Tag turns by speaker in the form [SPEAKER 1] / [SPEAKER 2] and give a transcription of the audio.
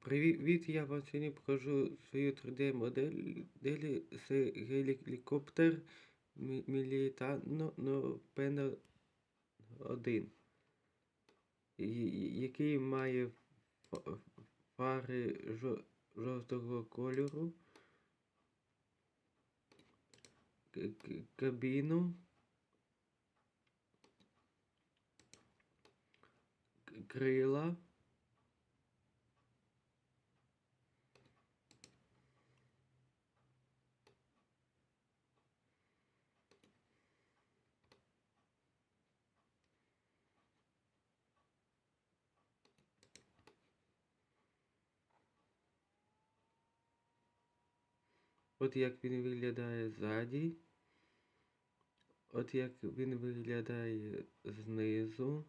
[SPEAKER 1] Привіт, я вам сьогодні покажу свою 3D модель з гелікоптер Militano Pen 1, який має фари жовтого кольору, кабіну, крила, от як він виглядає ззаді, от як він виглядає знизу.